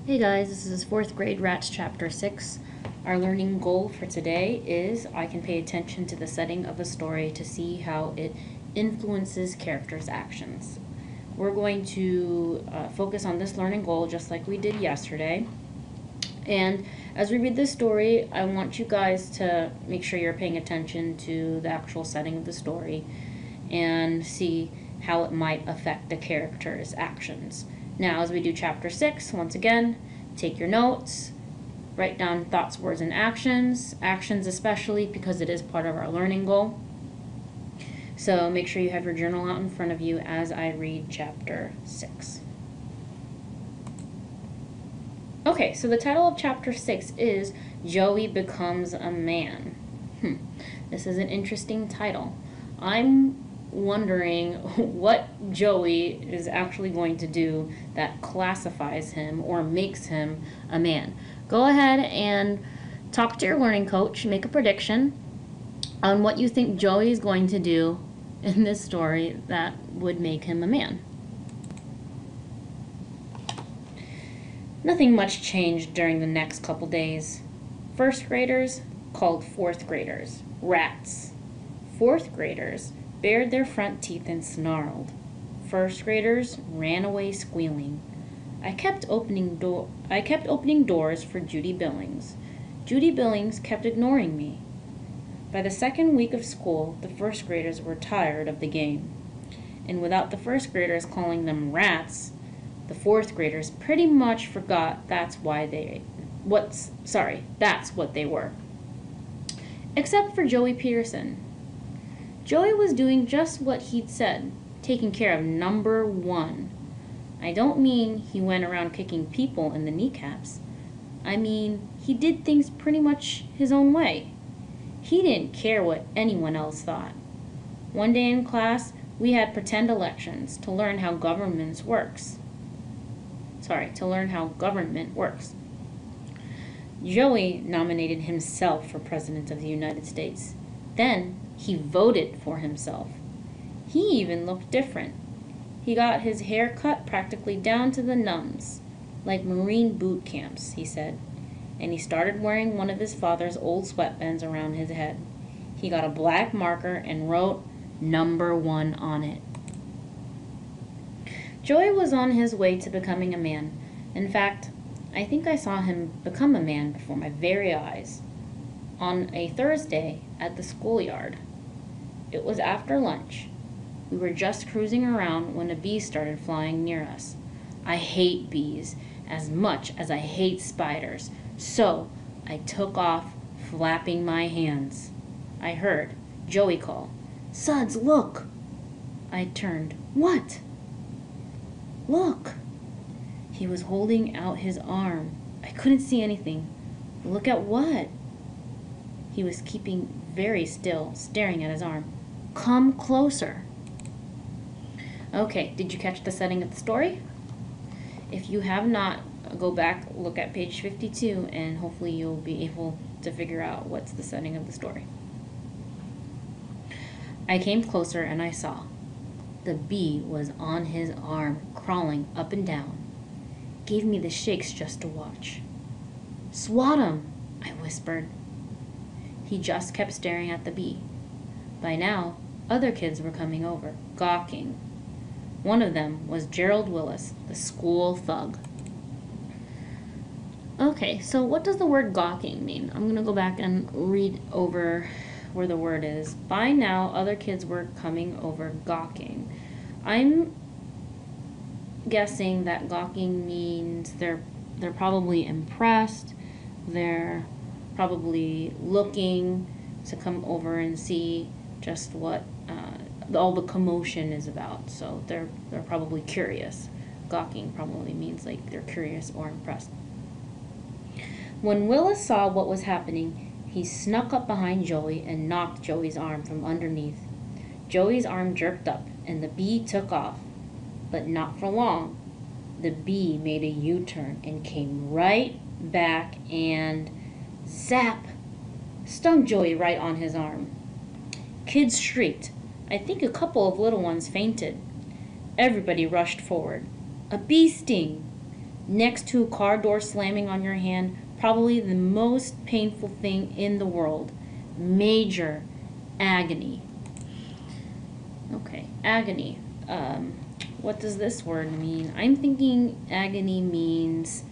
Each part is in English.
Hey guys, this is 4th grade Rats Chapter 6. Our learning goal for today is I can pay attention to the setting of a story to see how it influences characters' actions. We're going to focus on this learning goal just like we did yesterday. And as we read this story, I want you guys to make sure you're paying attention to the actual setting of the story and see how it might affect the character's actions. Now, as we do Chapter 6, once again, take your notes, write down thoughts, words, and actions. Actions especially because it is part of our learning goal. So make sure you have your journal out in front of you as I read Chapter 6. Okay, so the title of Chapter 6 is Joey Becomes a Man. This is an interesting title. I'm wondering what Joey is actually going to do that classifies him or makes him a man. Go ahead and talk to your learning coach, make a prediction on what you think Joey is going to do in this story that would make him a man. Nothing much changed during the next couple days. First graders called fourth graders rats. Fourth graders bared their front teeth and snarled. First graders ran away squealing. I kept opening doors for Judy Billings. Judy Billings kept ignoring me. By the second week of school, the first graders were tired of the game. And without the first graders calling them rats, the fourth graders pretty much forgot that's what they were. Except for Joey Peterson. Joey was doing just what he'd said, taking care of number one. I don't mean he went around kicking people in the kneecaps. I mean, he did things pretty much his own way. He didn't care what anyone else thought. One day in class, we had pretend elections to learn how government works. Joey nominated himself for President of the United States. Then he voted for himself. He even looked different. He got his hair cut practically down to the numbs, like Marine boot camps, he said. And he started wearing one of his father's old sweatbands around his head. He got a black marker and wrote number 1 on it. Joey was on his way to becoming a man. In fact, I think I saw him become a man before my very eyes. On a Thursday at the schoolyard. It was after lunch. We were just cruising around when a bee started flying near us. I hate bees as much as I hate spiders, so I took off, flapping my hands. I heard Joey call, "Suds, look!" I turned. What? Look! He was holding out his arm. I couldn't see anything. Look at what? He was keeping very still, staring at his arm. Come closer. Okay, did you catch the setting of the story? If you have not, go back, look at page 52, and hopefully you'll be able to figure out what's the setting of the story. I came closer and I saw. The bee was on his arm, crawling up and down. Gave me the shakes just to watch. Swat him, I whispered. He just kept staring at the bee. By now, other kids were coming over, gawking. One of them was Gerald Willis, the school thug. Okay, so what does the word gawking mean? I'm going to go back and read over where the word is. By now, other kids were coming over, gawking. I'm guessing that gawking means they're probably impressed. They're probably looking to come over and see just what all the commotion is about. So they're probably curious. Gawking probably means like they're curious or impressed. When Willis saw what was happening, he snuck up behind Joey and knocked Joey's arm from underneath. Joey's arm jerked up and the bee took off. But not for long. The bee made a U-turn and came right back and zap! Stung Joey right on his arm. Kids shrieked. I think a couple of little ones fainted. Everybody rushed forward. A bee sting! next to a car door slamming on your hand, probably the most painful thing in the world. Major agony. Okay, agony. What does this word mean? I'm thinking agony means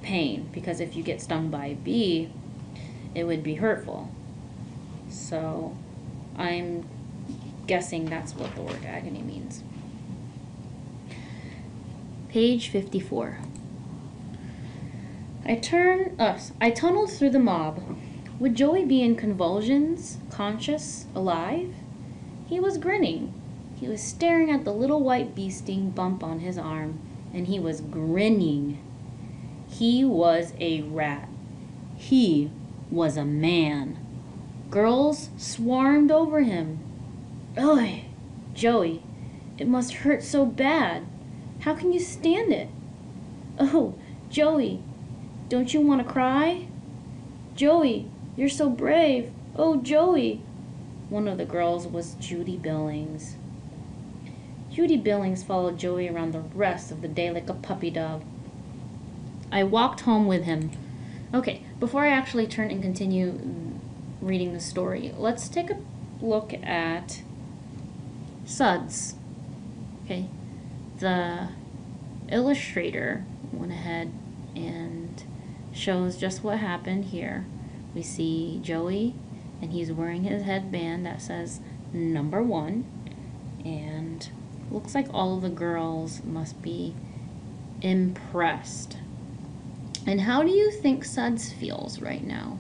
pain, because if you get stung by a bee, it would be hurtful. So I'm guessing that's what the word agony means. Page 54. I tunneled through the mob. Would Joey be in convulsions, conscious, alive? He was grinning. He was staring at the little white bee sting bump on his arm, and he was grinning. He was a rat. He was a man. Girls swarmed over him. Ugh, Joey, it must hurt so bad. How can you stand it? Oh, Joey, don't you want to cry? Joey, you're so brave. Oh, Joey. One of the girls was Judy Billings. Judy Billings followed Joey around the rest of the day like a puppy dog. I walked home with him. Okay, before I actually turn and continue reading the story, let's take a look at Suds. Okay, the illustrator went ahead and shows just what happened here. We see Joey, and he's wearing his headband that says number 1, and looks like all of the girls must be impressed. And how do you think Suds feels right now?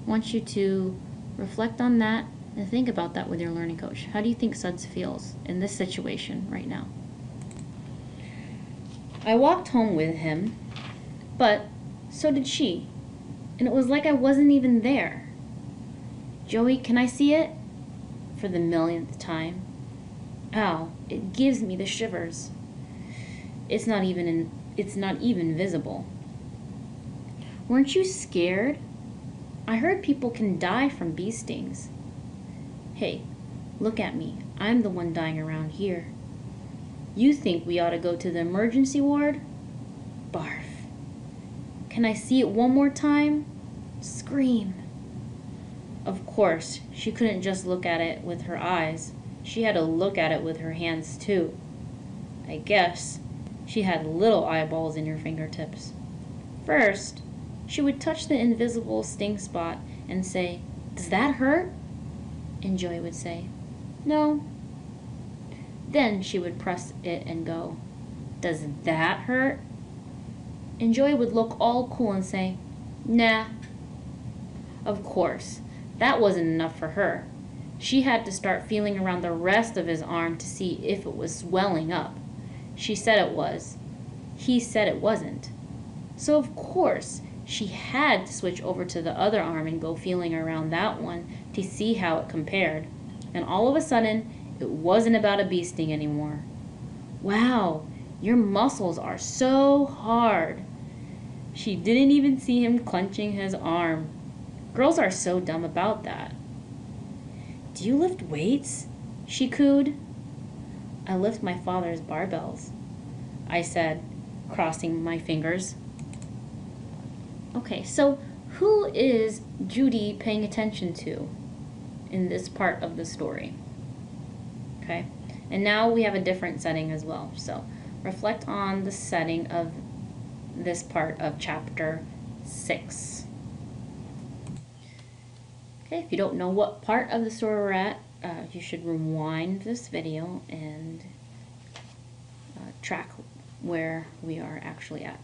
I want you to reflect on that and think about that with your learning coach. How do you think Suds feels in this situation right now? I walked home with him, but so did she. And it was like I wasn't even there. Joey, can I see it? For the millionth time. Ow, it gives me the shivers. It's not even visible. Weren't you scared? I heard people can die from bee stings. Hey, look at me. I'm the one dying around here. You think we ought to go to the emergency ward? Barf. Can I see it one more time? Scream. Of course, she couldn't just look at it with her eyes. She had to look at it with her hands too. I guess she had little eyeballs in her fingertips. First, she would touch the invisible sting spot and say, "Does that hurt?" And Joey would say, "No." Then she would press it and go, "Does that hurt?" And Joey would look all cool and say, "Nah." Of course, that wasn't enough for her. She had to start feeling around the rest of his arm to see if it was swelling up. She said it was. He said it wasn't. So of course, she had to switch over to the other arm and go feeling around that one to see how it compared. And all of a sudden, it wasn't about a bee sting anymore. Wow, your muscles are so hard. She didn't even see him clenching his arm. Girls are so dumb about that. Do you lift weights? She cooed. I lift my father's barbells, I said, crossing my fingers. Okay, so who is Judy paying attention to in this part of the story? Okay, and now we have a different setting as well. So reflect on the setting of this part of chapter 6. Okay, if you don't know what part of the story we're at, you should rewind this video and track where we are actually at.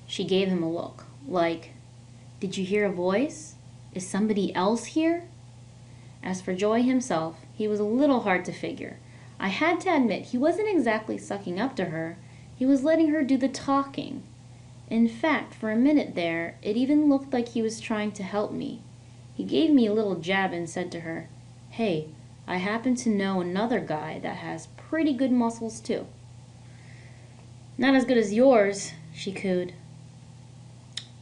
She gave him a look, like, "Did you hear a voice? Is somebody else here?" As for Joey himself, he was a little hard to figure. I had to admit, he wasn't exactly sucking up to her. He was letting her do the talking. In fact, for a minute there, it even looked like he was trying to help me. He gave me a little jab and said to her, "Hey, I happen to know another guy that has pretty good muscles too." "Not as good as yours," she cooed.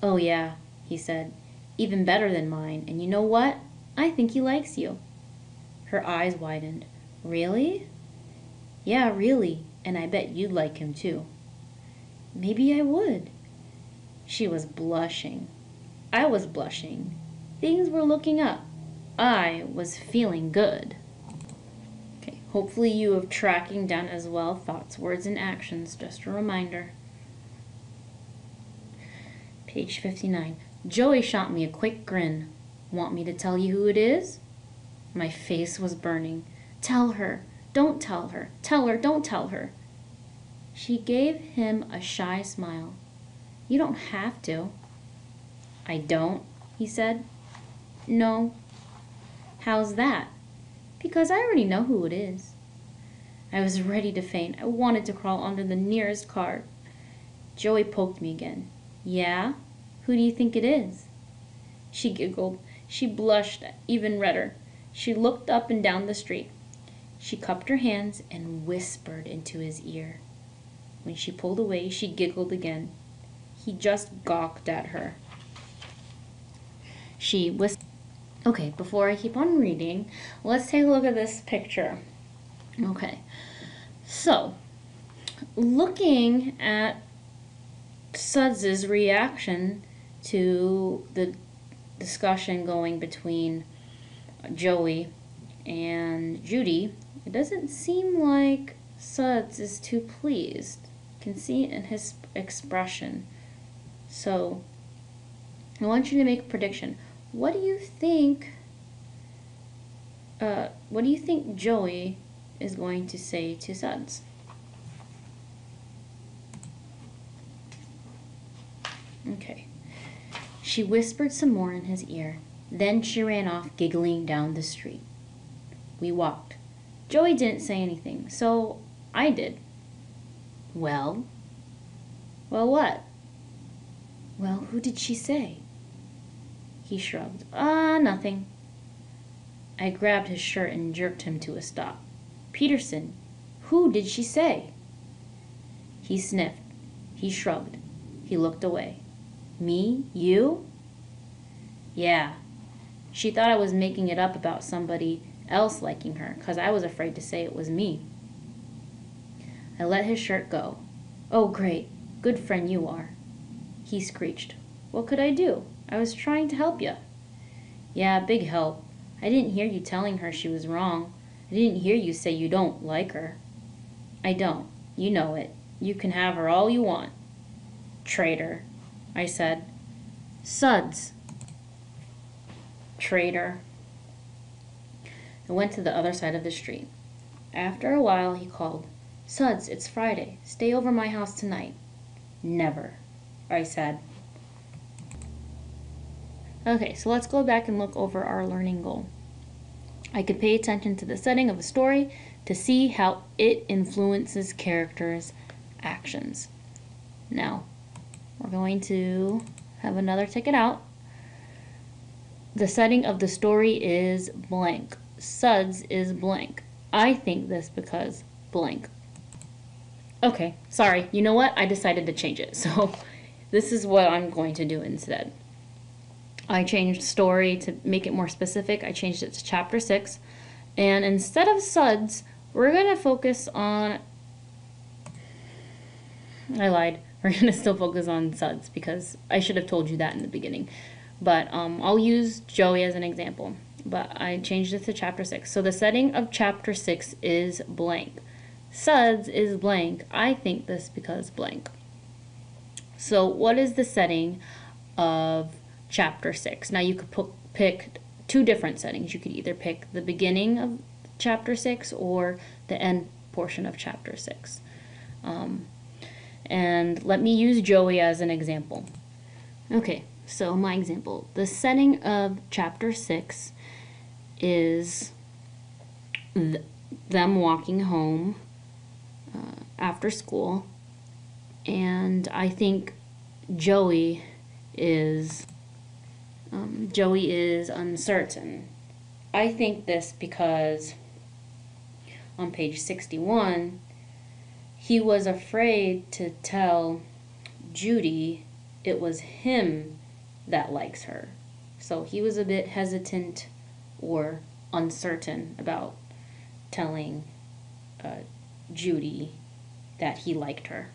"Oh yeah," he said, "even better than mine, and you know what? I think he likes you." Her eyes widened. "Really?" Yeah, really, and I bet you'd like him too. Maybe I would. She was blushing. I was blushing. Things were looking up. I was feeling good. Okay, hopefully you have tracking down as well, thoughts, words, and actions. Just a reminder. Page 59. Joey shot me a quick grin. Want me to tell you who it is? My face was burning. Tell her. Don't tell her. Tell her. Don't tell her. She gave him a shy smile. You don't have to. I don't, he said. No. How's that? Because I already know who it is. I was ready to faint. I wanted to crawl under the nearest car. Joey poked me again. Yeah? Who do you think it is? She giggled. She blushed even redder. She looked up and down the street. She cupped her hands and whispered into his ear. When she pulled away, she giggled again. He just gawked at her. She whispered. Okay, before I keep on reading, let's take a look at this picture. Okay, so looking at Suds's reaction to the discussion going between Joey and Judy, it doesn't seem like Suds is too pleased. You can see it in his expression. So I want you to make a prediction. What do you think Joey is going to say to Suds? Okay. She whispered some more in his ear. Then she ran off, giggling down the street. We walked. Joey didn't say anything, so I did. Well? Well, what? Well, who did she say? He shrugged. Nothing. I grabbed his shirt and jerked him to a stop. Peterson, who did she say? He sniffed. He shrugged. He looked away. Me? You? Yeah. She thought I was making it up about somebody else liking her, 'cause I was afraid to say it was me. I let his shirt go. Oh, great. Good friend you are. He screeched. What could I do? I was trying to help you. Yeah, big help. I didn't hear you telling her she was wrong. I didn't hear you say you don't like her. I don't. You know it. You can have her all you want. Traitor, I said. Suds. Traitor. I went to the other side of the street. After a while, he called, Suds, it's Friday. Stay over my house tonight. Never, I said. Okay, so let's go back and look over our learning goal. I could pay attention to the setting of a story to see how it influences characters' actions. Now, we're going to have another ticket out. The setting of the story is blank. Suds is blank. I think this because blank. Okay, sorry. You know what? I decided to change it. So this is what I'm going to do instead. I changed story to make it more specific. I changed it to chapter 6. And instead of Suds, we're going to focus on... I lied. We're going to still focus on Suds because I should have told you that in the beginning. But I'll use Joey as an example. But I changed it to chapter 6. So the setting of chapter 6 is blank. Suds is blank. I think this because blank. So what is the setting of chapter 6? Now you could pick two different settings. You could either pick the beginning of chapter 6 or the end portion of chapter 6. And let me use Joey as an example. Okay, so my example. The setting of chapter 6 is them walking home after school. And I think Joey is uncertain. I think this because on page 61, he was afraid to tell Judy it was him that likes her. So he was a bit hesitant or uncertain about telling Judy that he liked her.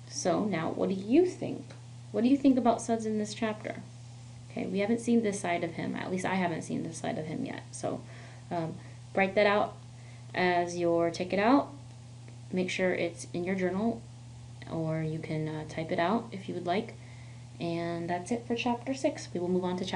So now, what do you think? What do you think about Suds in this chapter? Okay, we haven't seen this side of him. At least I haven't seen this side of him yet. So write that out as your take it out. Make sure it's in your journal, or you can type it out if you would like. And that's it for chapter 6. We will move on to chapter